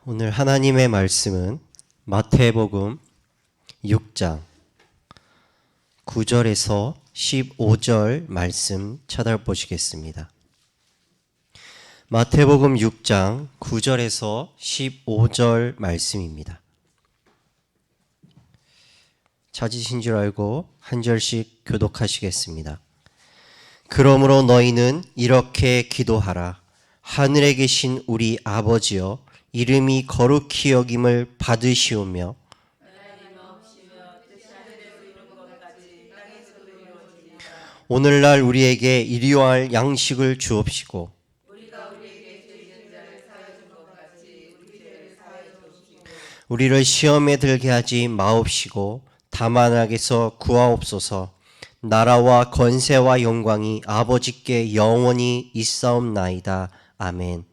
오늘 하나님의 말씀은 마태복음 6장 9절에서 15절 말씀 찾아보시겠습니다. 마태복음 6장 9절에서 15절 말씀입니다. 찾으신 줄 알고 한 절씩 교독하시겠습니다. 그러므로 너희는 이렇게 기도하라. 하늘에 계신 우리 아버지여, 이름이 거룩히 여김을 받으시오며 오늘날 우리에게 일용할 양식을 주옵시고 우리를 시험에 들게 하지 마옵시고 다만 악에서 구하옵소서. 나라와 권세와 영광이 아버지께 영원히 있사옵나이다. 아멘.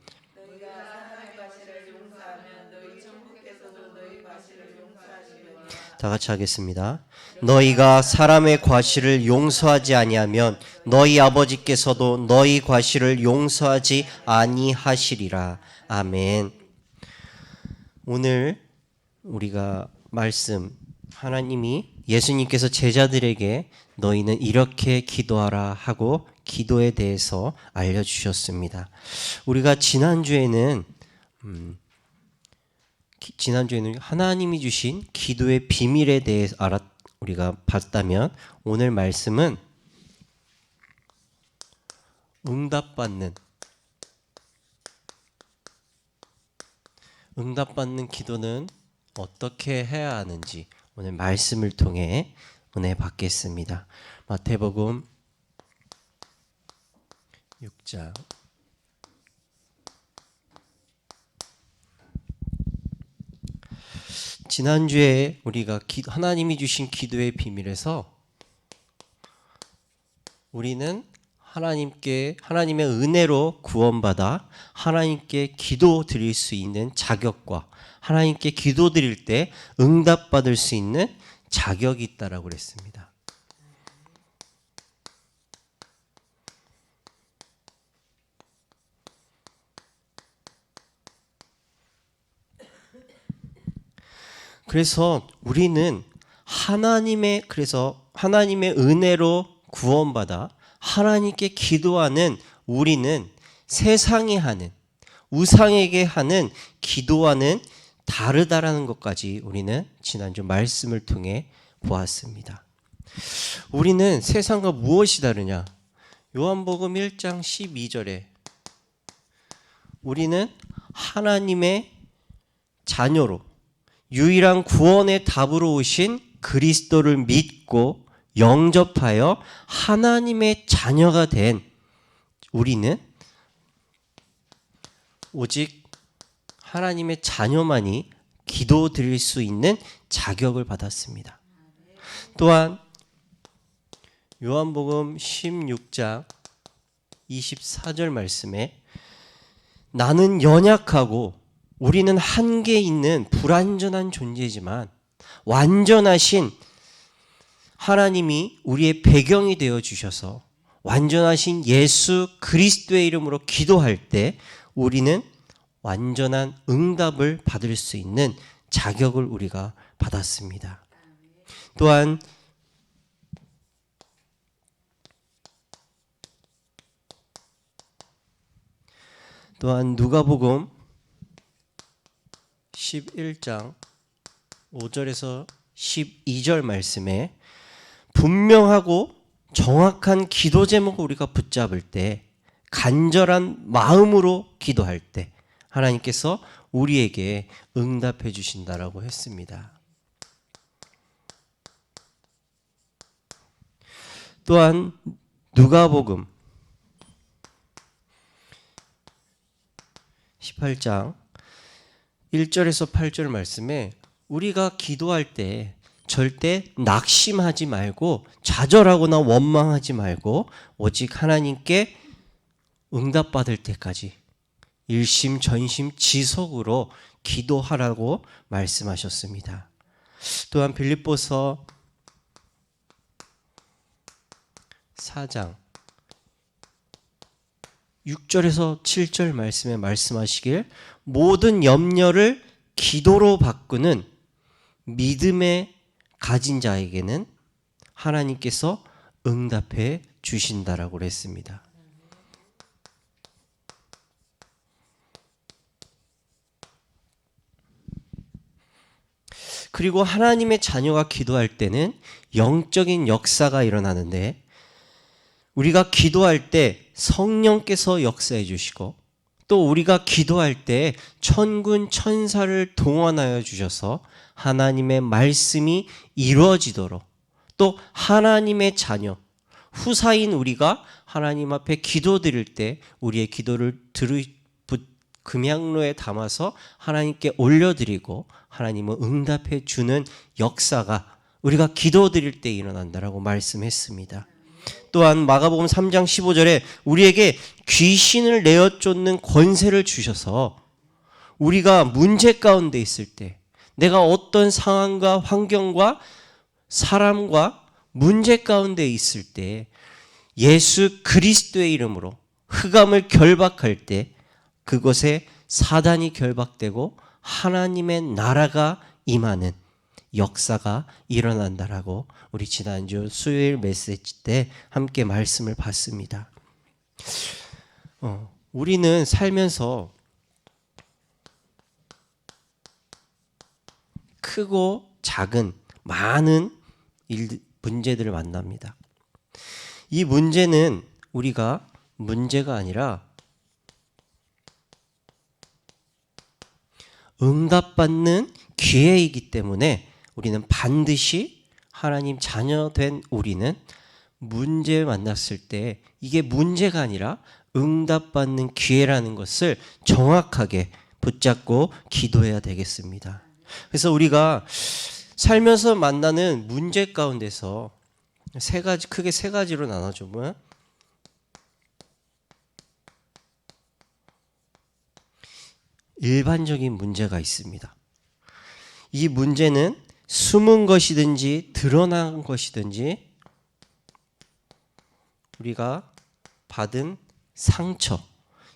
다 같이 하겠습니다. 너희가 사람의 과실을 용서하지 아니하면 너희 아버지께서도 너희 과실을 용서하지 아니하시리라. 아멘. 오늘 우리가 말씀, 하나님이 예수님께서 제자들에게 너희는 이렇게 기도하라 하고 기도에 대해서 알려주셨습니다. 우리가 지난주에는 하나님이 주신 기도의 비밀에 대해 우리가 봤다면, 오늘 말씀은 응답받는 기도는 어떻게 해야 하는지 오늘 말씀을 통해 은혜 받겠습니다. 마태복음 6장 지난주에 우리가 하나님이 주신 기도의 비밀에서 우리는 하나님의 은혜로 구원받아 하나님께 기도 드릴 수 있는 자격과 하나님께 기도 드릴 때 응답받을 수 있는 자격이 있다라고 그랬습니다. 그래서 우리는 하나님의 은혜로 구원받아 하나님께 기도하는 우리는 세상에 하는, 우상에게 하는 기도와는 다르다라는 것까지 우리는 지난주 말씀을 통해 보았습니다. 우리는 세상과 무엇이 다르냐? 요한복음 1장 12절에 우리는 하나님의 자녀로 유일한 구원의 답으로 오신 그리스도를 믿고 영접하여 하나님의 자녀가 된 우리는 오직 하나님의 자녀만이 기도 드릴 수 있는 자격을 받았습니다. 또한 요한복음 16장 24절 말씀에 나는 연약하고 우리는 한계 있는 불완전한 존재지만 완전하신 하나님이 우리의 배경이 되어 주셔서 완전하신 예수 그리스도의 이름으로 기도할 때 우리는 완전한 응답을 받을 수 있는 자격을 우리가 받았습니다. 또한 누가복음 11장 5절에서 12절 말씀에 분명하고 정확한 기도 제목을 우리가 붙잡을 때, 간절한 마음으로 기도할 때 하나님께서 우리에게 응답해 주신다라고 했습니다. 또한 누가복음 18장 1절에서 8절 말씀에 우리가 기도할 때 절대 낙심하지 말고 좌절하거나 원망하지 말고 오직 하나님께 응답받을 때까지 일심전심지속으로 기도하라고 말씀하셨습니다. 또한 빌립보서 4장 6절에서 7절 말씀에 말씀하시길 모든 염려를 기도로 바꾸는 믿음에 가진 자에게는 하나님께서 응답해 주신다라고 그랬습니다. 그리고 하나님의 자녀가 기도할 때는 영적인 역사가 일어나는데, 우리가 기도할 때 성령께서 역사해 주시고, 또 우리가 기도할 때 천군 천사를 동원하여 주셔서 하나님의 말씀이 이루어지도록, 또 하나님의 자녀 후사인 우리가 하나님 앞에 기도드릴 때 우리의 기도를 금양로에 담아서 하나님께 올려드리고 하나님은 응답해 주는 역사가 우리가 기도드릴 때 일어난다라고 말씀했습니다. 또한 마가복음 3장 15절에 우리에게 귀신을 내어 쫓는 권세를 주셔서 우리가 문제 가운데 있을 때, 내가 어떤 상황과 환경과 사람과 문제 가운데 있을 때 예수 그리스도의 이름으로 흑암을 결박할 때 그곳에 사단이 결박되고 하나님의 나라가 임하는 역사가 일어난다라고 우리 지난주 수요일 메시지 때 함께 말씀을 봤습니다. 우리는 살면서 크고 작은 많은 문제들을 만납니다. 이 문제는 우리가 문제가 아니라 응답받는 기회이기 때문에 우리는 반드시 하나님 자녀된 우리는 문제 만났을 때 이게 문제가 아니라 응답받는 기회라는 것을 정확하게 붙잡고 기도해야 되겠습니다. 그래서 우리가 살면서 만나는 문제 가운데서 크게 세 가지로 나눠주면, 일반적인 문제가 있습니다. 이 문제는 숨은 것이든지 드러난 것이든지 우리가 받은 상처,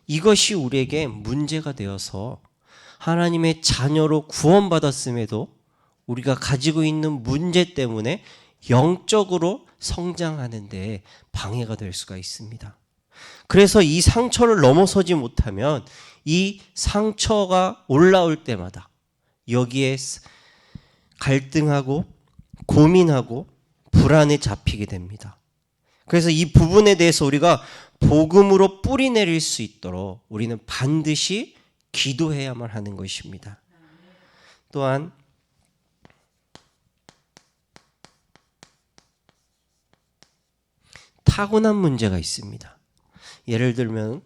이것이 우리에게 문제가 되어서 하나님의 자녀로 구원받았음에도 우리가 가지고 있는 문제 때문에 영적으로 성장하는 데 방해가 될 수가 있습니다. 그래서 이 상처를 넘어서지 못하면 이 상처가 올라올 때마다 여기에 갈등하고 고민하고 불안에 잡히게 됩니다. 그래서 이 부분에 대해서 우리가 복음으로 뿌리 내릴 수 있도록 우리는 반드시 기도해야만 하는 것입니다. 또한 타고난 문제가 있습니다. 예를 들면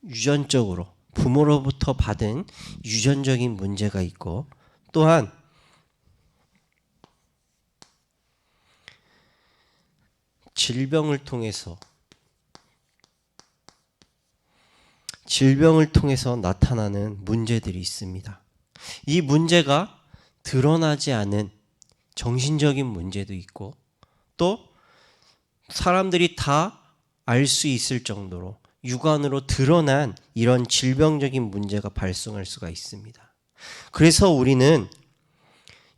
유전적으로 부모로부터 받은 유전적인 문제가 있고, 또한 질병을 통해서 나타나는 문제들이 있습니다. 이 문제가 드러나지 않은 정신적인 문제도 있고, 또 사람들이 다 알 수 있을 정도로 육안으로 드러난 이런 질병적인 문제가 발생할 수가 있습니다. 그래서 우리는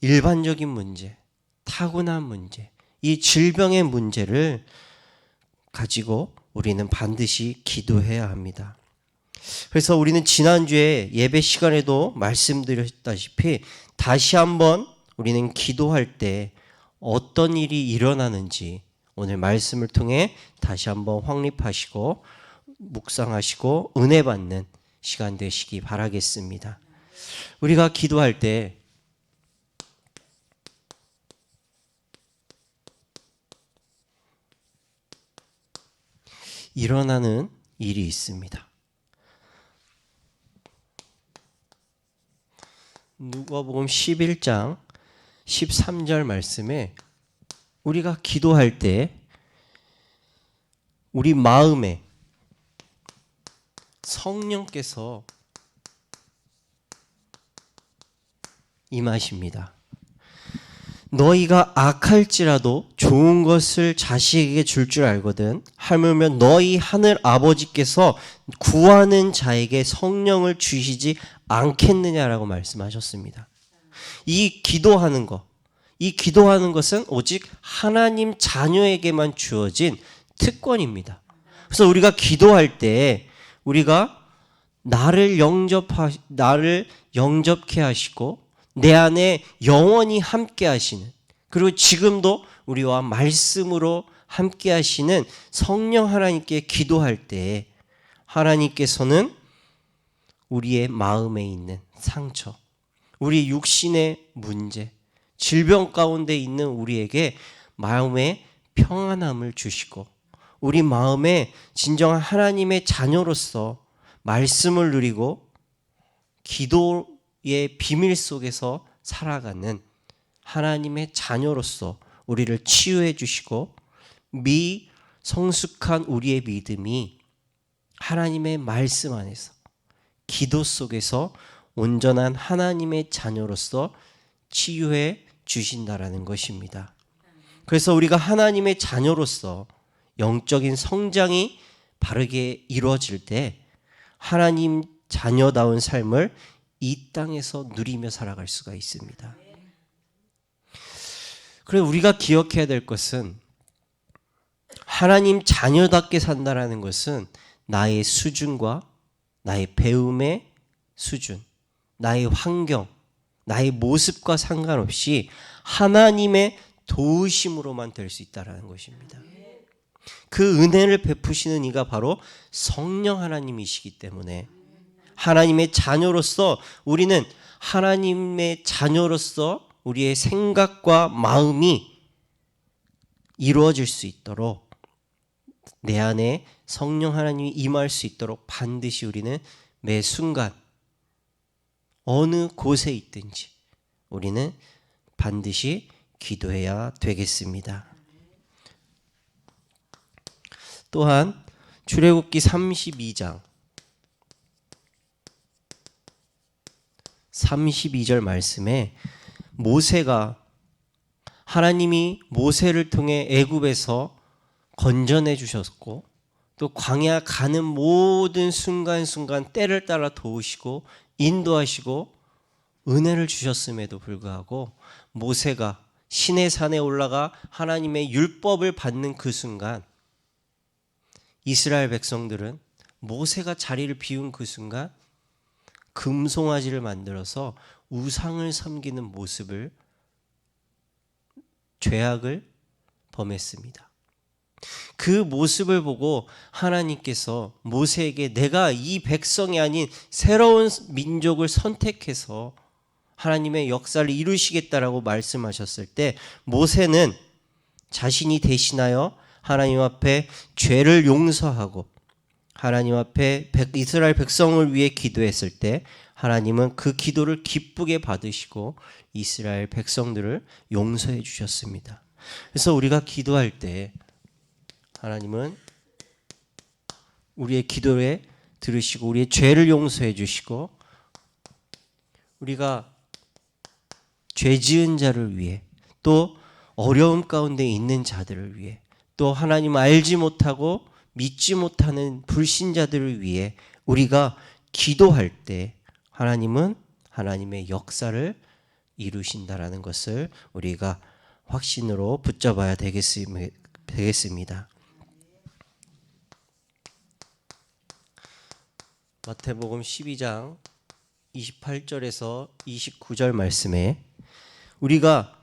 일반적인 문제, 타고난 문제, 이 질병의 문제를 가지고 우리는 반드시 기도해야 합니다. 그래서 우리는 지난주에 예배 시간에도 말씀드렸다시피 다시 한번 우리는 기도할 때 어떤 일이 일어나는지 오늘 말씀을 통해 다시 한번 확립하시고 묵상하시고 은혜 받는 시간 되시기 바라겠습니다. 우리가 기도할 때 일어나는 일이 있습니다. 누가복음 11장 13절 말씀에 우리가 기도할 때 우리 마음에 성령께서 임하십니다. 너희가 악할지라도 좋은 것을 자식에게 줄 줄 알거든. 하물며 너희 하늘 아버지께서 구하는 자에게 성령을 주시지 않겠느냐라고 말씀하셨습니다. 이 기도하는 것은 오직 하나님 자녀에게만 주어진 특권입니다. 그래서 우리가 기도할 때 우리가 나를 영접케 하시고 내 안에 영원히 함께 하시는, 그리고 지금도 우리와 말씀으로 함께 하시는 성령 하나님께 기도할 때 하나님께서는 우리의 마음에 있는 상처, 우리 육신의 문제, 질병 가운데 있는 우리에게 마음의 평안함을 주시고 우리 마음에 진정한 하나님의 자녀로서 말씀을 누리고 기도의 비밀 속에서 살아가는 하나님의 자녀로서 우리를 치유해 주시고 성숙한 우리의 믿음이 하나님의 말씀 안에서 기도 속에서 온전한 하나님의 자녀로서 치유해 주신다라는 것입니다. 그래서 우리가 하나님의 자녀로서 영적인 성장이 바르게 이루어질 때 하나님 자녀다운 삶을 이 땅에서 누리며 살아갈 수가 있습니다. 그래서 우리가 기억해야 될 것은 하나님 자녀답게 산다라는 것은 나의 수준과 나의 배움의 수준, 나의 환경, 나의 모습과 상관없이 하나님의 도우심으로만 될 수 있다는 것입니다. 그 은혜를 베푸시는 이가 바로 성령 하나님이시기 때문에 하나님의 자녀로서 우리는 하나님의 자녀로서 우리의 생각과 마음이 이루어질 수 있도록 내 안에 성령 하나님이 임할 수 있도록 반드시 우리는 매 순간 어느 곳에 있든지 우리는 반드시 기도해야 되겠습니다. 또한 출애굽기 32장 32절 말씀에 모세가 하나님이 모세를 통해 애굽에서 건져내 주셨고 또 광야 가는 모든 순간순간 때를 따라 도우시고 인도하시고 은혜를 주셨음에도 불구하고 모세가 시내산에 올라가 하나님의 율법을 받는 그 순간 이스라엘 백성들은 모세가 자리를 비운 그 순간 금송아지를 만들어서 우상을 섬기는 모습을 죄악을 범했습니다. 그 모습을 보고 하나님께서 모세에게 내가 이 백성이 아닌 새로운 민족을 선택해서 하나님의 역사를 이루시겠다라고 말씀하셨을 때 모세는 자신이 대신하여 하나님 앞에 죄를 용서하고 하나님 앞에 이스라엘 백성을 위해 기도했을 때 하나님은 그 기도를 기쁘게 받으시고 이스라엘 백성들을 용서해 주셨습니다. 그래서 우리가 기도할 때 하나님은 우리의 기도에 들으시고 우리의 죄를 용서해 주시고 우리가 죄 지은 자를 위해 또 어려움 가운데 있는 자들을 위해 또 하나님 알지 못하고 믿지 못하는 불신자들을 위해 우리가 기도할 때 하나님은 하나님의 역사를 이루신다라는 것을 우리가 확신으로 붙잡아야 되겠습니다. 마태복음 12장 28절에서 29절 말씀에 우리가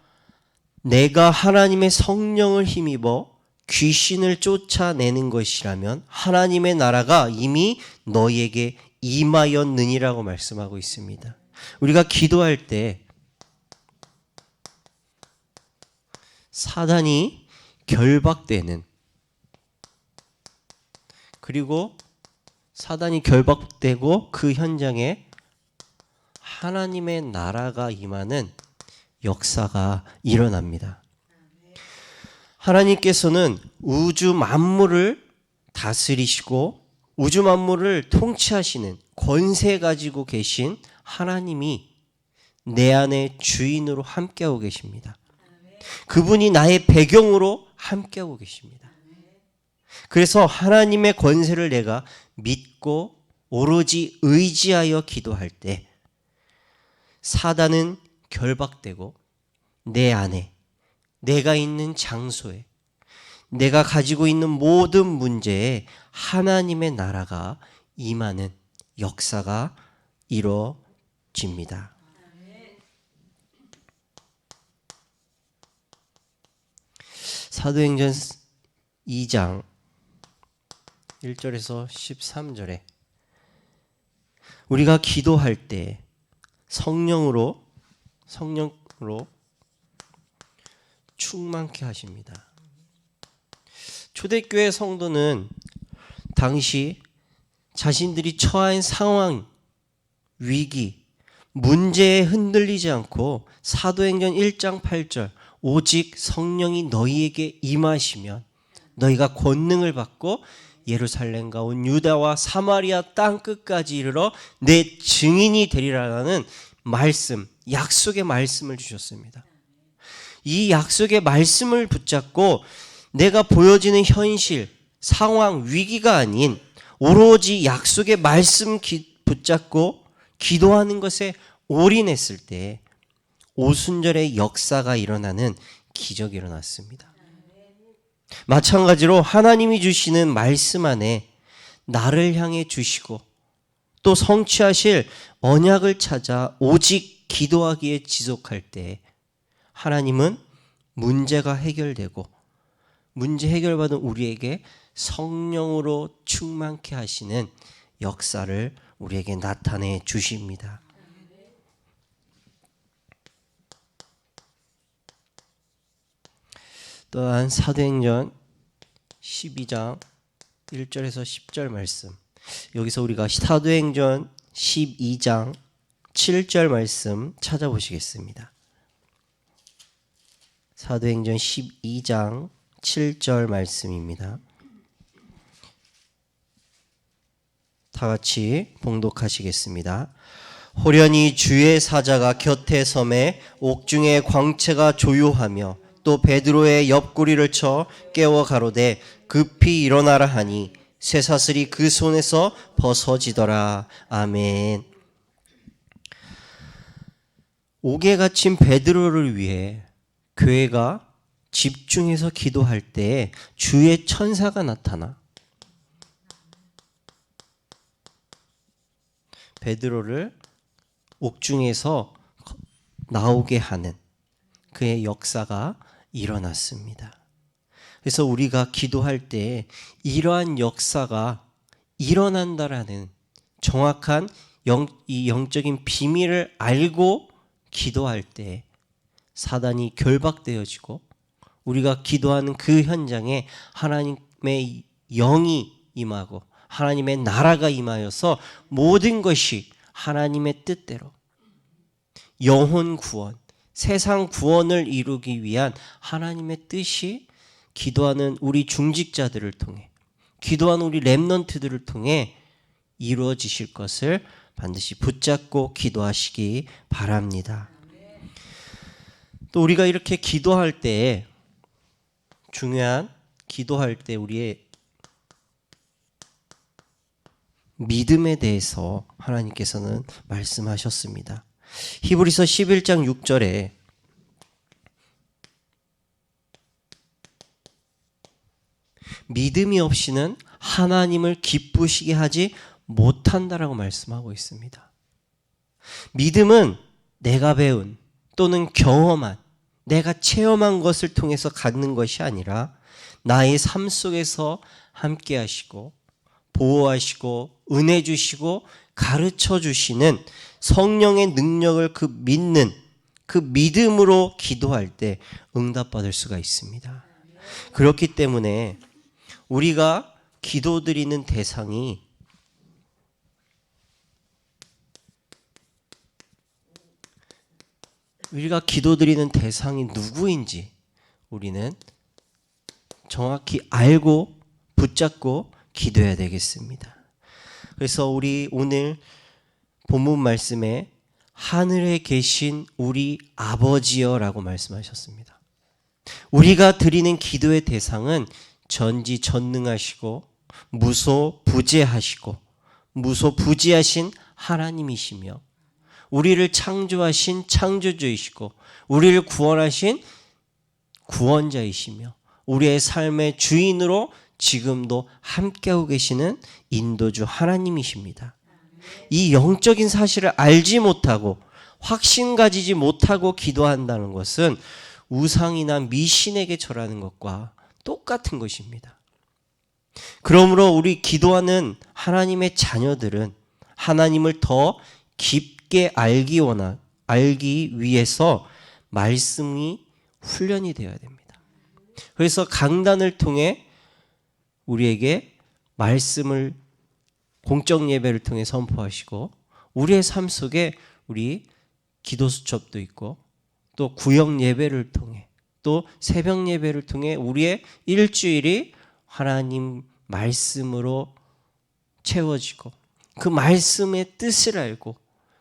내가 하나님의 성령을 힘입어 귀신을 쫓아내는 것이라면 하나님의 나라가 이미 너희에게 임하였느니라고 말씀하고 있습니다. 우리가 기도할 때 사단이 결박되는, 그리고 사단이 결박되고 그 현장에 하나님의 나라가 임하는 역사가 일어납니다. 하나님께서는 우주 만물을 다스리시고 우주 만물을 통치하시는 권세 가지고 계신 하나님이 내 안에 주인으로 함께하고 계십니다. 그분이 나의 배경으로 함께하고 계십니다. 그래서 하나님의 권세를 내가 믿고 오로지 의지하여 기도할 때 사단은 결박되고 내 안에, 내가 있는 장소에, 내가 가지고 있는 모든 문제에 하나님의 나라가 임하는 역사가 이루어집니다. 사도행전 2장 1절에서 13절에 우리가 기도할 때 성령으로 충만케 하십니다. 초대교회 성도는 당시 자신들이 처한 상황, 위기, 문제에 흔들리지 않고 사도행전 1장 8절 오직 성령이 너희에게 임하시면 너희가 권능을 받고 예루살렘과 온 유다와 사마리아 땅 끝까지 이르러 내 증인이 되리라는 말씀, 약속의 말씀을 주셨습니다. 이 약속의 말씀을 붙잡고 내가 보여지는 현실, 상황, 위기가 아닌 오로지 약속의 말씀 붙잡고 기도하는 것에 올인했을 때 오순절의 역사가 일어나는 기적이 일어났습니다. 마찬가지로 하나님이 주시는 말씀 안에 나를 향해 주시고 또 성취하실 언약을 찾아 오직 기도하기에 지속할 때 하나님은 문제가 해결되고 문제 해결받은 우리에게 성령으로 충만케 하시는 역사를 우리에게 나타내 주십니다. 또한 사도행전 12장 1절에서 10절 말씀, 여기서 우리가 사도행전 12장 7절 말씀 찾아보시겠습니다. 사도행전 12장 7절 말씀입니다. 다 같이 봉독하시겠습니다. 호련히 주의 사자가 곁에 섬에 옥중에 광채가 조요하며 또 베드로의 옆구리를 쳐 깨워 가로되 급히 일어나라 하니 쇠사슬이 그 손에서 벗어지더라. 아멘. 옥에 갇힌 베드로를 위해 교회가 집중해서 기도할 때 주의 천사가 나타나 베드로를 옥중에서 나오게 하는 그의 역사가 일어났습니다. 그래서 우리가 기도할 때 이러한 역사가 일어난다라는 정확한 이 영적인 비밀을 알고 기도할 때 사단이 결박되어지고 우리가 기도하는 그 현장에 하나님의 영이 임하고 하나님의 나라가 임하여서 모든 것이 하나님의 뜻대로 영혼 구원, 세상 구원을 이루기 위한 하나님의 뜻이 기도하는 우리 중직자들을 통해, 기도하는 우리 렘넌트들을 통해 이루어지실 것을 반드시 붙잡고 기도하시기 바랍니다. 또 우리가 이렇게 기도할 때 중요한 기도할 때 우리의 믿음에 대해서 하나님께서는 말씀하셨습니다. 히브리서 11장 6절에 믿음이 없이는 하나님을 기쁘시게 하지 못한다라고 말씀하고 있습니다. 믿음은 내가 배운 또는 경험한 내가 체험한 것을 통해서 갖는 것이 아니라 나의 삶 속에서 함께 하시고 보호하시고 은혜 주시고 가르쳐 주시는 성령의 능력을 믿는 그 믿음으로 기도할 때 응답받을 수가 있습니다. 그렇기 때문에 우리가 기도드리는 대상이 누구인지 우리는 정확히 알고 붙잡고 기도해야 되겠습니다. 그래서 우리 오늘 본문 말씀에 하늘에 계신 우리 아버지여라고 말씀하셨습니다. 우리가 드리는 기도의 대상은 전지전능하시고 무소부재하시고 무소부지하신 하나님이시며 우리를 창조하신 창조주이시고 우리를 구원하신 구원자이시며 우리의 삶의 주인으로 지금도 함께하고 계시는 인도주 하나님이십니다. 이 영적인 사실을 알지 못하고 확신 가지지 못하고 기도한다는 것은 우상이나 미신에게 절하는 것과 똑같은 것입니다. 그러므로 우리 기도하는 하나님의 자녀들은 하나님을 더 깊게 알기 위해서 말씀이 훈련이 되어야 됩니다. 그래서 강단을 통해 우리에게 말씀을 공적 예배를 통해 선포하시고 우리의 삶 속에 우리 기도 수첩도 있고 또 구역 예배를 통해 또 새벽 예배를 통해 우리의 일주일이 하나님 말씀으로 채워지고 그 말씀의 뜻을 알고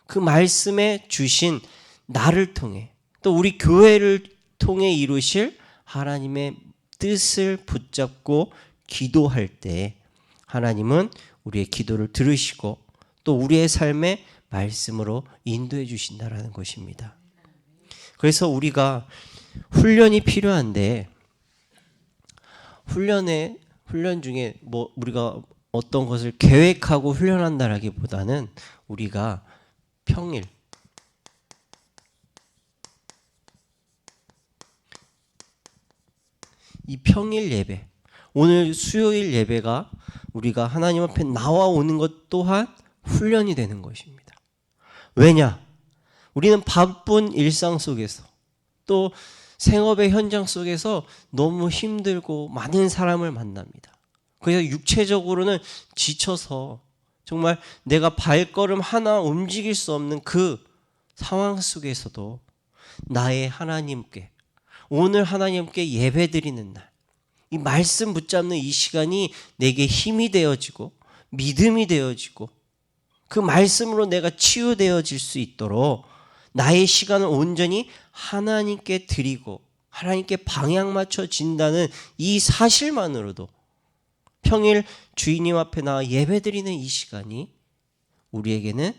그 말씀에 주신 나를 통해 또 우리 교회를 통해 이루실 하나님의 뜻을 붙잡고 기도할 때 하나님은 우리의 기도를 들으시고 또 우리의 삶의 말씀으로 인도해 주신다라는 것입니다. 그래서 우리가 훈련이 필요한데 훈련 중에 뭐 우리가 어떤 것을 계획하고 훈련한다라기보다는 우리가 평일 이 평일 예배 오늘 수요일 예배가 우리가 하나님 앞에 나와 오는 것 또한 훈련이 되는 것입니다. 왜냐? 우리는 바쁜 일상 속에서 또 생업의 현장 속에서 너무 힘들고 많은 사람을 만납니다. 그래서 육체적으로는 지쳐서 정말 내가 발걸음 하나 움직일 수 없는 그 상황 속에서도 나의 하나님께 오늘 하나님께 예배드리는 날 이 말씀 붙잡는 이 시간이 내게 힘이 되어지고 믿음이 되어지고 그 말씀으로 내가 치유되어질 수 있도록 나의 시간을 온전히 하나님께 드리고 하나님께 방향 맞춰진다는 이 사실만으로도 평일 주인님 앞에 나와 예배드리는 이 시간이 우리에게는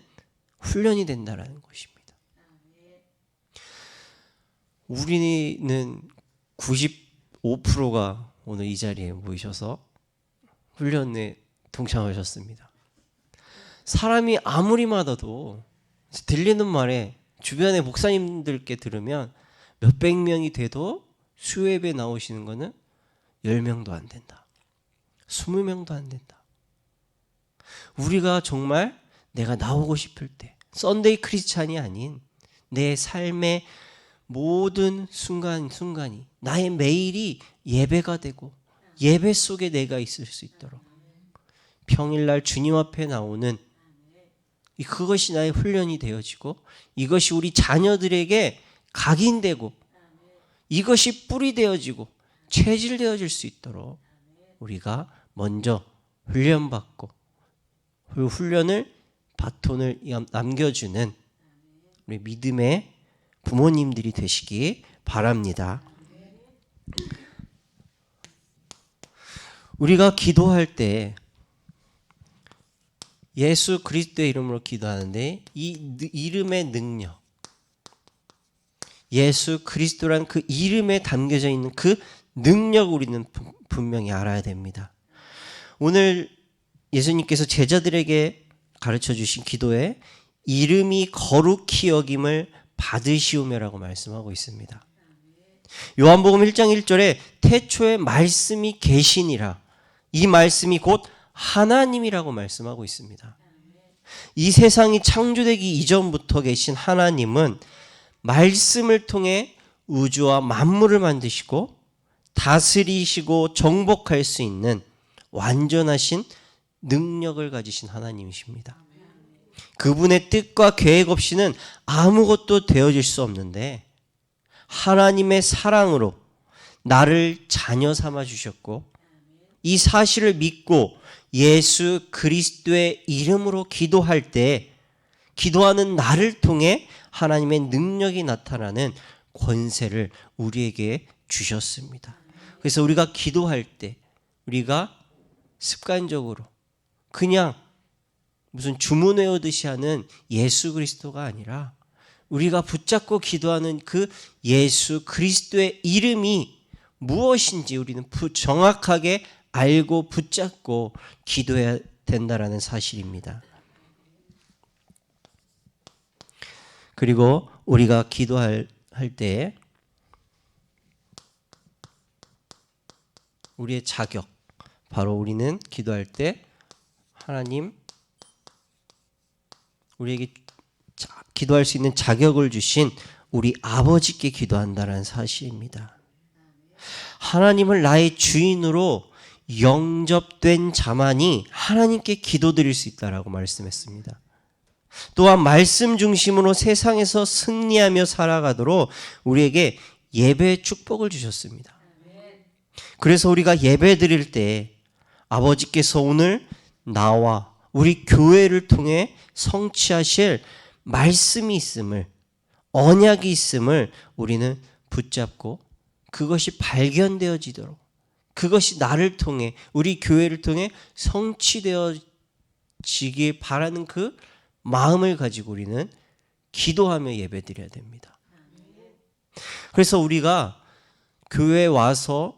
훈련이 된다는 것입니다. 우리는 95%가 오늘 이 자리에 모이셔서 훈련에 동참하셨습니다. 사람이 아무리 많아도 들리는 말에 주변의 목사님들께 들으면 몇백 명이 돼도 수요예배 나오시는 거는 10명도 안 된다. 20명도 안 된다. 우리가 정말 내가 나오고 싶을 때 썬데이 크리스찬이 아닌 내 삶의 모든 순간이 나의 매일이 예배가 되고 예배 속에 내가 있을 수 있도록 평일날 주님 앞에 나오는 그것이 나의 훈련이 되어지고 이것이 우리 자녀들에게 각인되고 이것이 뿌리 되어지고 체질되어질 수 있도록 우리가 먼저 훈련받고 그 훈련을 바톤을 남겨주는 우리 믿음의 부모님들이 되시기 바랍니다. 우리가 기도할 때 예수 그리스도의 이름으로 기도하는데 이 이름의 능력 예수 그리스도란 그 이름에 담겨져 있는 그 능력을 우리는 분명히 알아야 됩니다. 오늘 예수님께서 제자들에게 가르쳐 주신 기도에 이름이 거룩히 여김을 받으시오며라고 말씀하고 있습니다. 요한복음 1장 1절에 태초에 말씀이 계시니라 이 말씀이 곧 하나님이라고 말씀하고 있습니다. 이 세상이 창조되기 이전부터 계신 하나님은 말씀을 통해 우주와 만물을 만드시고 다스리시고 정복할 수 있는 완전하신 능력을 가지신 하나님이십니다. 그분의 뜻과 계획 없이는 아무것도 되어질 수 없는데 하나님의 사랑으로 나를 자녀 삼아 주셨고 이 사실을 믿고 예수 그리스도의 이름으로 기도할 때 기도하는 나를 통해 하나님의 능력이 나타나는 권세를 우리에게 주셨습니다. 그래서 우리가 기도할 때 우리가 습관적으로 그냥 무슨 주문 외우듯이 하는 예수 그리스도가 아니라 우리가 붙잡고 기도하는 그 예수 그리스도의 이름이 무엇인지 우리는 정확하게 알고 붙잡고 기도해야 된다라는 사실입니다. 그리고 우리가 기도할 때 우리의 자격, 바로 우리는 기도할 때 하나님 우리에게 기도할 수 있는 자격을 주신 우리 아버지께 기도한다는 사실입니다. 하나님을 나의 주인으로 영접된 자만이 하나님께 기도드릴 수 있다라고 말씀했습니다. 또한 말씀 중심으로 세상에서 승리하며 살아가도록 우리에게 예배의 축복을 주셨습니다. 그래서 우리가 예배 드릴 때 아버지께서 오늘 나와 우리 교회를 통해 성취하실 말씀이 있음을, 언약이 있음을 우리는 붙잡고 그것이 발견되어지도록, 그것이 나를 통해, 우리 교회를 통해 성취되어지길 바라는 그 마음을 가지고 우리는 기도하며 예배드려야 됩니다. 그래서 우리가 교회에 와서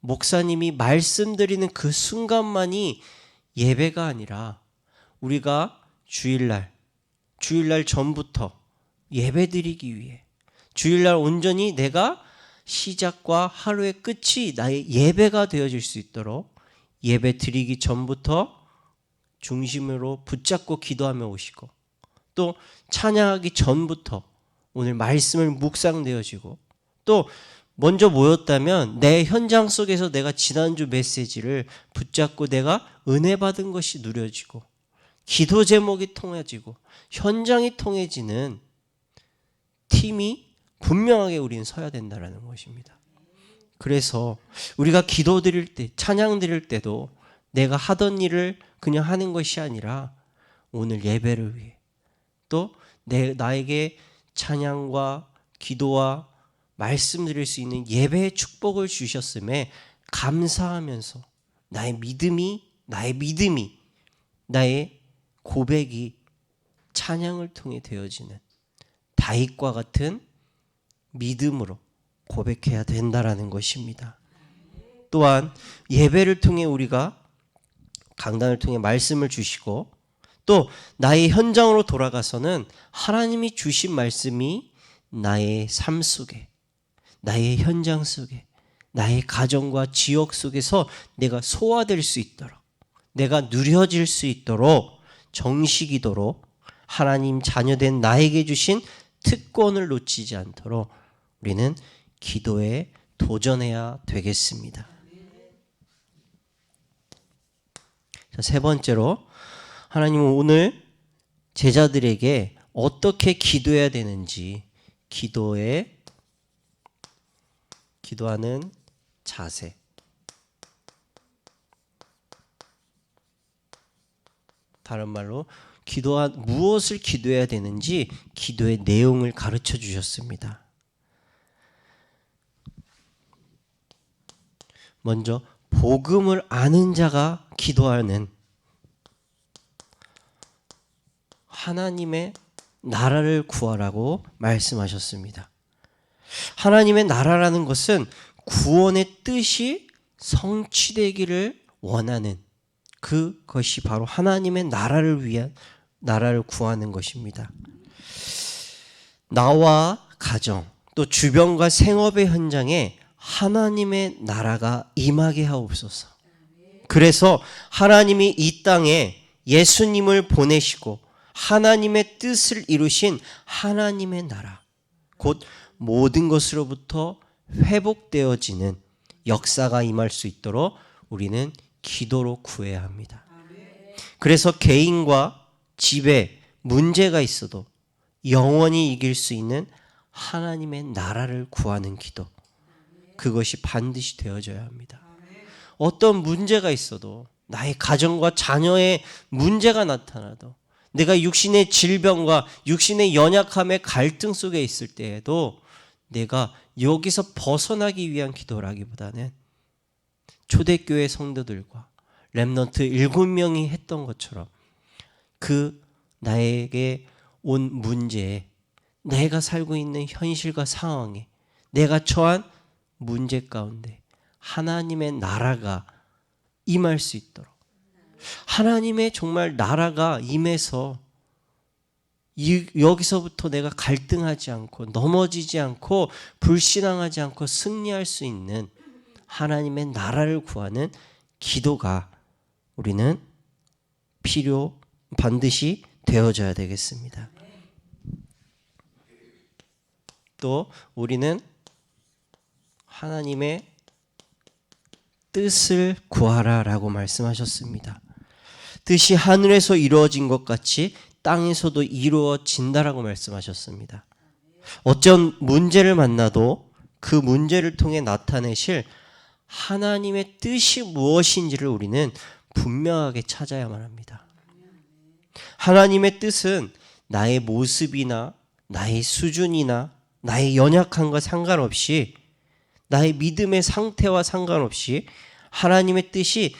목사님이 말씀드리는 그 순간만이 예배가 아니라 우리가 주일날 전부터 예배드리기 위해 주일날 온전히 내가 시작과 하루의 끝이 나의 예배가 되어질 수 있도록 예배 드리기 전부터 중심으로 붙잡고 기도하며 오시고, 또 찬양하기 전부터 오늘 말씀을 묵상되어지고, 또 먼저 모였다면 내 현장 속에서 내가 지난주 메시지를 붙잡고 내가 은혜 받은 것이 누려지고, 기도 제목이 통해지고, 현장이 통해지는 팀이 분명하게 우리는 서야 된다는 것입니다. 그래서 우리가 기도 드릴 때, 찬양 드릴 때도 내가 하던 일을 그냥 하는 것이 아니라 오늘 예배를 위해, 또 나에게 찬양과 기도와 말씀 드릴 수 있는 예배의 축복을 주셨음에 감사하면서 나의 믿음이, 나의 고백이 찬양을 통해 되어지는 다윗과 같은 믿음으로 고백해야 된다라는 것입니다. 또한 예배를 통해 우리가 강단을 통해 말씀을 주시고, 또 나의 현장으로 돌아가서는 하나님이 주신 말씀이 나의 삶 속에, 나의 현장 속에, 나의 가정과 지역 속에서 내가 소화될 수 있도록, 내가 누려질 수 있도록 정식이도록 하나님 자녀된 나에게 주신 특권을 놓치지 않도록 우리는 기도에 도전해야 되겠습니다. 자, 세 번째로, 하나님은 오늘 제자들에게 어떻게 기도해야 되는지, 기도하는 자세, 다른 말로 무엇을 기도해야 되는지 기도의 내용을 가르쳐 주셨습니다. 먼저 복음을 아는 자가 기도하는 하나님의 나라를 구하라고 말씀하셨습니다. 하나님의 나라라는 것은 구원의 뜻이 성취되기를 원하는, 그것이 바로 하나님의 나라를 구하는 것입니다. 나와 가정, 또 주변과 생업의 현장에 하나님의 나라가 임하게 하옵소서. 그래서 하나님이 이 땅에 예수님을 보내시고 하나님의 뜻을 이루신 하나님의 나라, 곧 모든 것으로부터 회복되어지는 역사가 임할 수 있도록 우리는 기도로 구해야 합니다. 그래서 개인과 집에 문제가 있어도 영원히 이길 수 있는 하나님의 나라를 구하는 기도, 그것이 반드시 되어져야 합니다. 어떤 문제가 있어도, 나의 가정과 자녀의 문제가 나타나도, 내가 육신의 질병과 육신의 연약함의 갈등 속에 있을 때에도 내가 여기서 벗어나기 위한 기도라기보다는 초대교회 성도들과 렘넌트 7명이 했던 것처럼 그 나에게 온 문제에, 내가 살고 있는 현실과 상황에, 내가 처한 문제 가운데 하나님의 나라가 임할 수 있도록, 하나님의 정말 나라가 임해서 여기서부터 내가 갈등하지 않고 넘어지지 않고 불신앙하지 않고 승리할 수 있는 하나님의 나라를 구하는 기도가 우리는 반드시 되어져야 되겠습니다. 또 우리는 하나님의 뜻을 구하라 라고 말씀하셨습니다. 뜻이 하늘에서 이루어진 것 같이 땅에서도 이루어진다라고 말씀하셨습니다. 어떤 문제를 만나도 그 문제를 통해 나타내실 하나님의 뜻이 무엇인지를 우리는 분명하게 찾아야만 합니다. 하나님의 뜻은 나의 모습이나 나의 수준이나 나의 연약함과 상관없이, 나의 믿음의 상태와 상관없이 하나님의 뜻이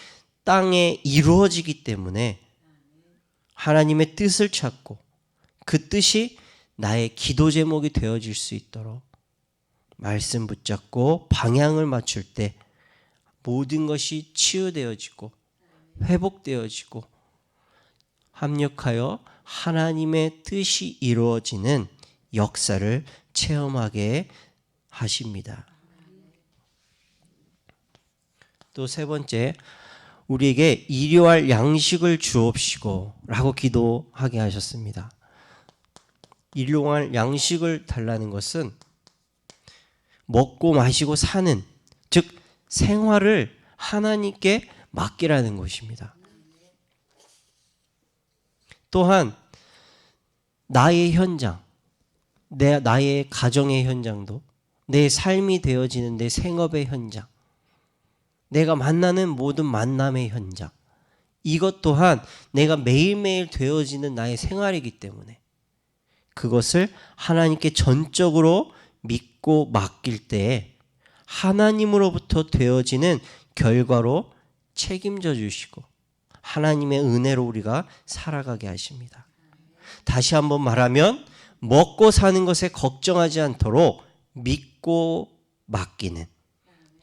땅에 이루어지기 때문에 하나님의 뜻을 찾고 그 뜻이 나의 기도 제목이 되어질 수 있도록 말씀 붙잡고 방향을 맞출 때 모든 것이 치유되어지고 회복되어지고 합력하여 하나님의 뜻이 이루어지는 역사를 체험하게 하십니다. 또 세 번째, 우리에게 일용할 양식을 주옵시고 라고 기도하게 하셨습니다. 일용할 양식을 달라는 것은 먹고 마시고 사는, 즉 생활을 하나님께 맡기라는 것입니다. 또한 나의 현장, 나의 가정의 현장도, 내 삶이 되어지는 내 생업의 현장, 내가 만나는 모든 만남의 현장, 이것 또한 내가 매일매일 되어지는 나의 생활이기 때문에 그것을 하나님께 전적으로 믿고 맡길 때 하나님으로부터 되어지는 결과로 책임져 주시고 하나님의 은혜로 우리가 살아가게 하십니다. 다시 한번 말하면 먹고 사는 것에 걱정하지 않도록 믿고 맡기는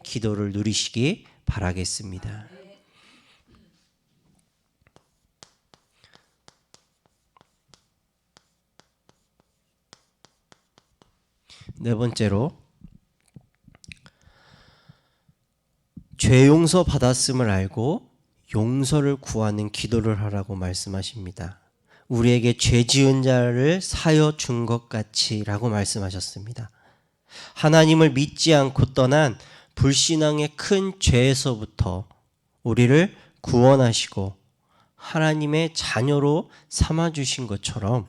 기도를 누리시기 바라겠습니다. 네 번째로, 죄 용서 받았음을 알고 용서를 구하는 기도를 하라고 말씀하십니다. 우리에게 죄 지은 자를 사여 준 것 같이 라고 말씀하셨습니다. 하나님을 믿지 않고 떠난 불신앙의 큰 죄에서부터 우리를 구원하시고 하나님의 자녀로 삼아주신 것처럼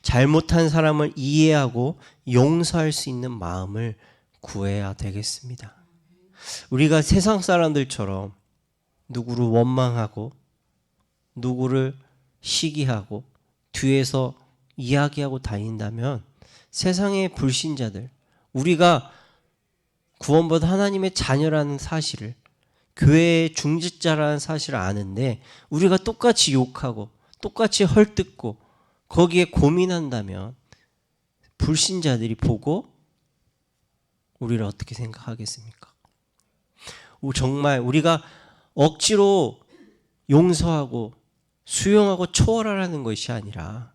잘못한 사람을 이해하고 용서할 수 있는 마음을 구해야 되겠습니다. 우리가 세상 사람들처럼 누구를 원망하고 누구를 시기하고 뒤에서 이야기하고 다닌다면 세상의 불신자들, 우리가 구원받은 하나님의 자녀라는 사실을, 교회의 중직자라는 사실을 아는데 우리가 똑같이 욕하고 똑같이 헐뜯고 거기에 고민한다면 불신자들이 보고 우리를 어떻게 생각하겠습니까? 정말 우리가 억지로 용서하고 수용하고 초월하라는 것이 아니라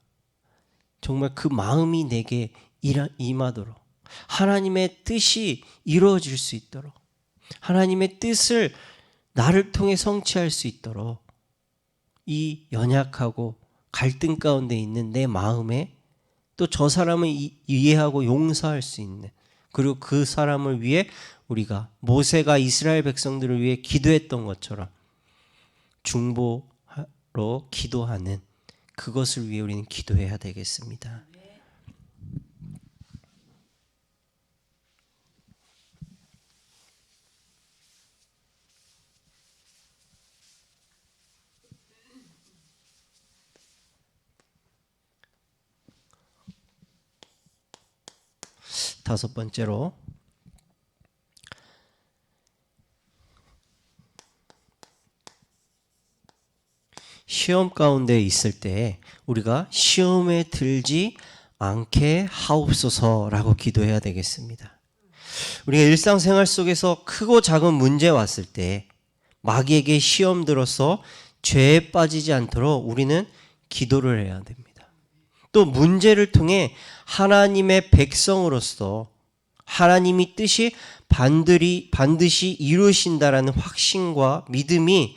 정말 그 마음이 내게 임하도록, 하나님의 뜻이 이루어질 수 있도록, 하나님의 뜻을 나를 통해 성취할 수 있도록 이 연약하고 갈등 가운데 있는 내 마음에 또 저 사람을 이해하고 용서할 수 있는, 그리고 그 사람을 위해 우리가 모세가 이스라엘 백성들을 위해 기도했던 것처럼 중보로 기도하는 그것을 위해 우리는 기도해야 되겠습니다. 다섯 번째로 시험 가운데 있을 때 우리가 시험에 들지 않게 하옵소서라고 기도해야 되겠습니다. 우리가 일상생활 속에서 크고 작은 문제 왔을 때 마귀에게 시험 들어서 죄에 빠지지 않도록 우리는 기도를 해야 됩니다. 또 문제를 통해 하나님의 백성으로서 하나님이 뜻이 반드시 이루신다라는 확신과 믿음이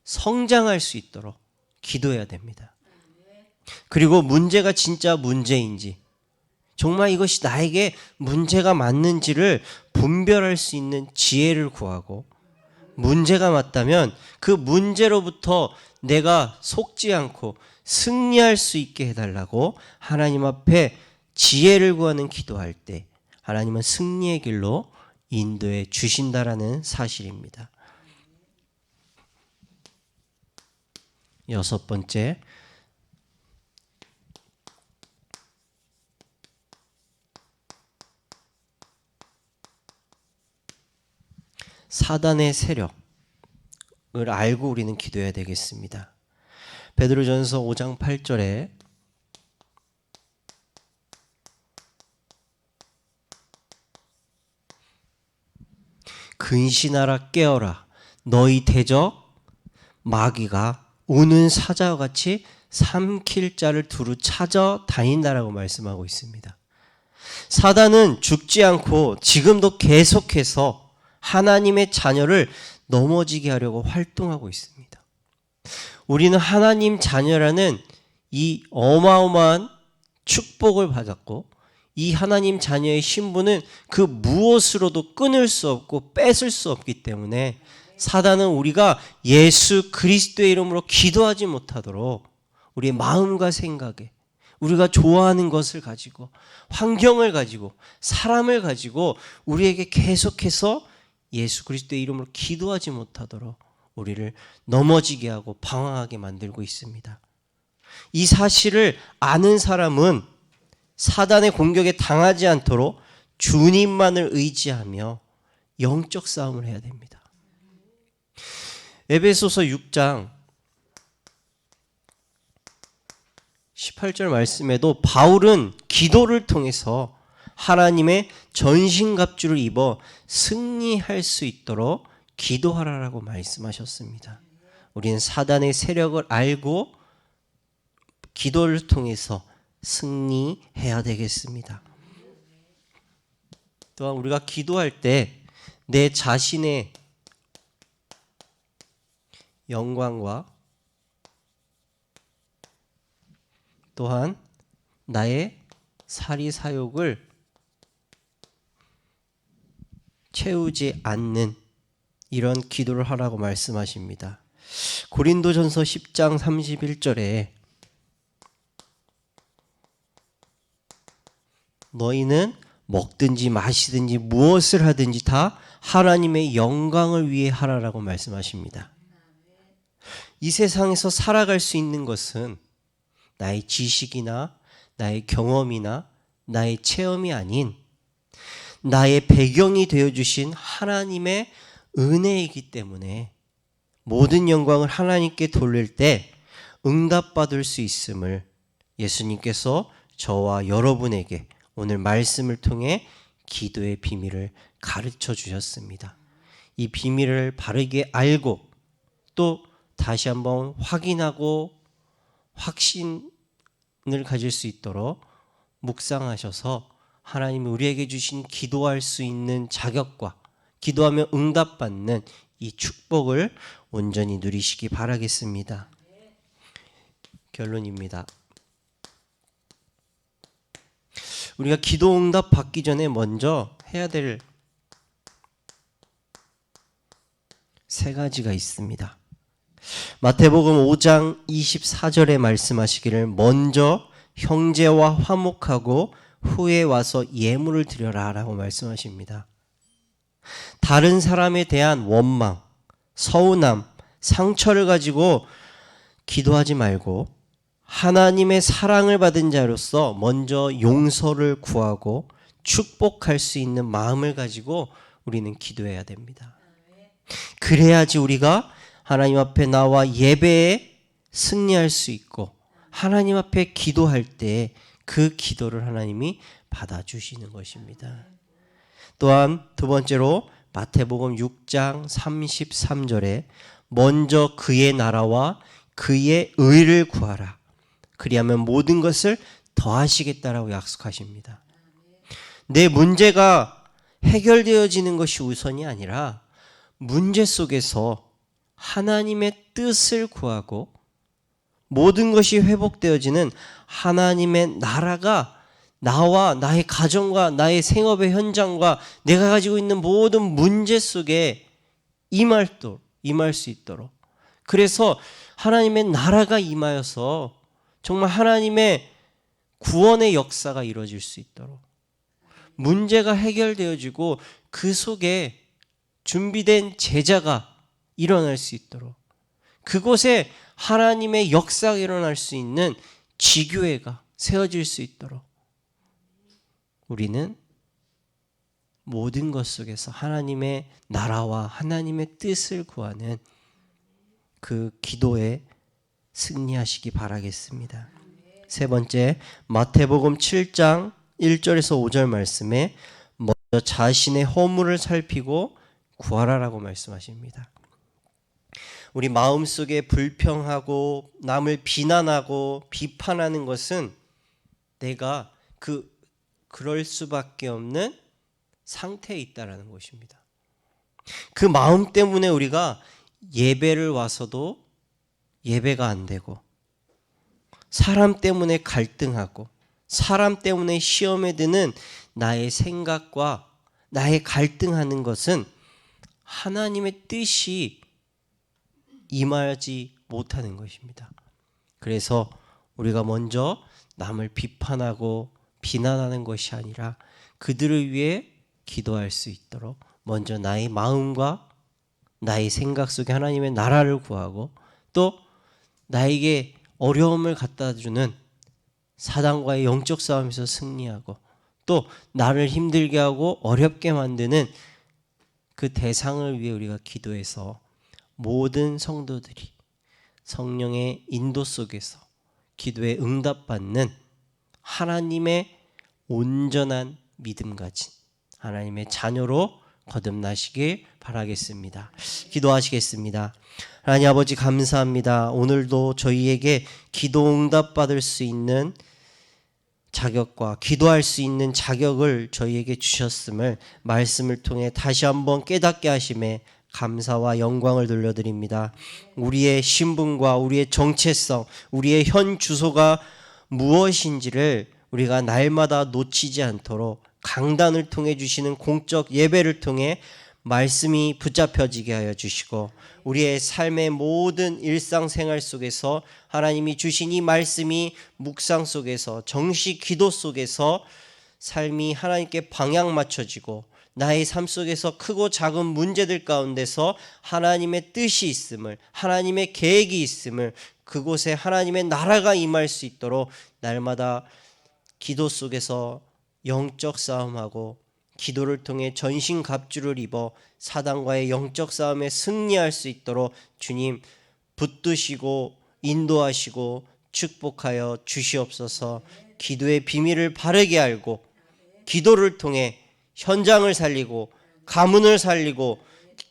성장할 수 있도록 기도해야 됩니다. 그리고 문제가 진짜 문제인지, 정말 이것이 나에게 문제가 맞는지를 분별할 수 있는 지혜를 구하고, 문제가 맞다면 그 문제로부터 내가 속지 않고 승리할 수 있게 해달라고 하나님 앞에 지혜를 구하는 기도할 때 하나님은 승리의 길로 인도해 주신다라는 사실입니다. 여섯 번째, 사단의 세력을 알고 우리는 기도해야 되겠습니다. 베드로전서 5장 8절에 근신하라 깨어라 너희 대적 마귀가 우는 사자와 같이 삼킬 자를 두루 찾아 다닌다라고 말씀하고 있습니다. 사단은 죽지 않고 지금도 계속해서 하나님의 자녀를 넘어지게 하려고 활동하고 있습니다. 우리는 하나님 자녀라는 이 어마어마한 축복을 받았고, 이 하나님 자녀의 신분은 그 무엇으로도 끊을 수 없고 뺏을 수 없기 때문에 사단은 우리가 예수 그리스도의 이름으로 기도하지 못하도록 우리의 마음과 생각에, 우리가 좋아하는 것을 가지고, 환경을 가지고, 사람을 가지고 우리에게 계속해서 예수 그리스도의 이름으로 기도하지 못하도록 우리를 넘어지게 하고 방황하게 만들고 있습니다. 이 사실을 아는 사람은 사단의 공격에 당하지 않도록 주님만을 의지하며 영적 싸움을 해야 됩니다. 에베소서 6장 18절 말씀에도 바울은 기도를 통해서 하나님의 전신갑주를 입어 승리할 수 있도록 기도하라라고 말씀하셨습니다. 우리는 사단의 세력을 알고 기도를 통해서 승리해야 되겠습니다. 또한 우리가 기도할 때 내 자신의 영광과 또한 나의 사리사욕을 채우지 않는 이런 기도를 하라고 말씀하십니다. 고린도전서 10장 31절에 너희는 먹든지 마시든지 무엇을 하든지 다 하나님의 영광을 위해 하라라고 말씀하십니다. 이 세상에서 살아갈 수 있는 것은 나의 지식이나 나의 경험이나 나의 체험이 아닌 나의 배경이 되어주신 하나님의 은혜이기 때문에 모든 영광을 하나님께 돌릴 때 응답받을 수 있음을 예수님께서 저와 여러분에게 오늘 말씀을 통해 기도의 비밀을 가르쳐 주셨습니다. 이 비밀을 바르게 알고 또 다시 한번 확인하고 확신을 가질 수 있도록 묵상하셔서 하나님이 우리에게 주신 기도할 수 있는 자격과 기도하며 응답받는 이 축복을 온전히 누리시기 바라겠습니다. 결론입니다. 우리가 기도 응답 받기 전에 먼저 해야 될 세 가지가 있습니다. 마태복음 5장 24절에 말씀하시기를 먼저 형제와 화목하고 후에 와서 예물을 드려라 라고 말씀하십니다. 다른 사람에 대한 원망, 서운함, 상처를 가지고 기도하지 말고 하나님의 사랑을 받은 자로서 먼저 용서를 구하고 축복할 수 있는 마음을 가지고 우리는 기도해야 됩니다. 그래야지 우리가 하나님 앞에 나와 예배에 승리할 수 있고 하나님 앞에 기도할 때 그 기도를 하나님이 받아주시는 것입니다. 또한 두 번째로 마태복음 6장 33절에 먼저 그의 나라와 그의 의를 구하라. 그리하면 모든 것을 더하시겠다라고 약속하십니다. 내 문제가 해결되어지는 것이 우선이 아니라 문제 속에서 하나님의 뜻을 구하고 모든 것이 회복되어지는 하나님의 나라가 나와 나의 가정과 나의 생업의 현장과 내가 가지고 있는 모든 문제 속에 임할 수 있도록, 그래서 하나님의 나라가 임하여서 정말 하나님의 구원의 역사가 이루어질 수 있도록, 문제가 해결되어지고 그 속에 준비된 제자가 일어날 수 있도록, 그곳에 하나님의 역사가 일어날 수 있는 지교회가 세워질 수 있도록 우리는 모든 것 속에서 하나님의 나라와 하나님의 뜻을 구하는 그 기도에 승리하시기 바라겠습니다. 세 번째, 마태복음 7장 1절에서 5절 말씀에 먼저 자신의 허물을 살피고 구하라라고 말씀하십니다. 우리 마음속에 불평하고 남을 비난하고 비판하는 것은 내가 그럴 수밖에 없는 상태에 있다라는 것입니다. 그 마음 때문에 우리가 예배를 와서도 예배가 안 되고, 사람 때문에 갈등하고, 사람 때문에 시험에 드는 나의 생각과 나의 갈등하는 것은 하나님의 뜻이 임하지 못하는 것입니다. 그래서 우리가 먼저 남을 비판하고 비난하는 것이 아니라 그들을 위해 기도할 수 있도록 먼저 나의 마음과 나의 생각 속에 하나님의 나라를 구하고, 또 나에게 어려움을 갖다 주는 사단과의 영적 싸움에서 승리하고, 또 나를 힘들게 하고 어렵게 만드는 그 대상을 위해 우리가 기도해서 모든 성도들이 성령의 인도 속에서 기도에 응답받는 하나님의 온전한 믿음 가진 하나님의 자녀로 거듭나시길 바라겠습니다. 기도하시겠습니다. 하나님 아버지, 감사합니다. 오늘도 저희에게 기도 응답받을 수 있는 자격과 기도할 수 있는 자격을 저희에게 주셨음을 말씀을 통해 다시 한번 깨닫게 하심에 감사와 영광을 돌려드립니다. 우리의 신분과 우리의 정체성, 우리의 현 주소가 무엇인지를 우리가 날마다 놓치지 않도록 강단을 통해 주시는 공적 예배를 통해 말씀이 붙잡혀지게 하여 주시고, 우리의 삶의 모든 일상생활 속에서 하나님이 주신 이 말씀이 묵상 속에서, 정식 기도 속에서 삶이 하나님께 방향 맞춰지고, 나의 삶 속에서 크고 작은 문제들 가운데서 하나님의 뜻이 있음을, 하나님의 계획이 있음을, 그곳에 하나님의 나라가 임할 수 있도록 날마다 기도 속에서 영적 싸움하고 기도를 통해 전신갑주를 입어 사단과의 영적 싸움에 승리할 수 있도록 주님 붙드시고 인도하시고 축복하여 주시옵소서. 기도의 비밀을 바르게 알고 기도를 통해 현장을 살리고 가문을 살리고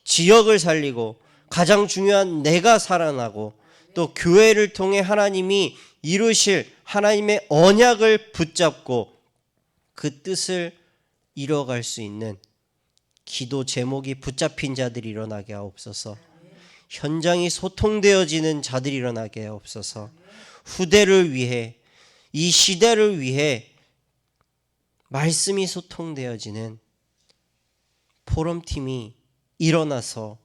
지역을 살리고 가장 중요한 내가 살아나고, 또 교회를 통해 하나님이 이루실 하나님의 언약을 붙잡고 그 뜻을 이뤄갈 수 있는 기도 제목이 붙잡힌 자들이 일어나게 하옵소서. 현장이 소통되어지는 자들이 일어나게 하옵소서. 후대를 위해, 이 시대를 위해 말씀이 소통되어지는 포럼팀이 일어나서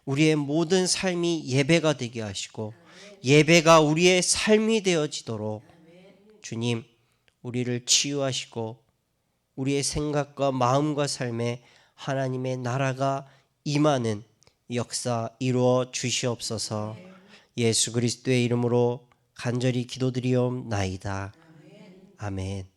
우리의 모든 삶이 예배가 되게 하시고 예배가 우리의 삶이 되어지도록 주님 우리를 치유하시고 우리의 생각과 마음과 삶에 하나님의 나라가 임하는 역사 이루어 주시옵소서. 예수 그리스도의 이름으로 간절히 기도드리옵나이다. 아멘.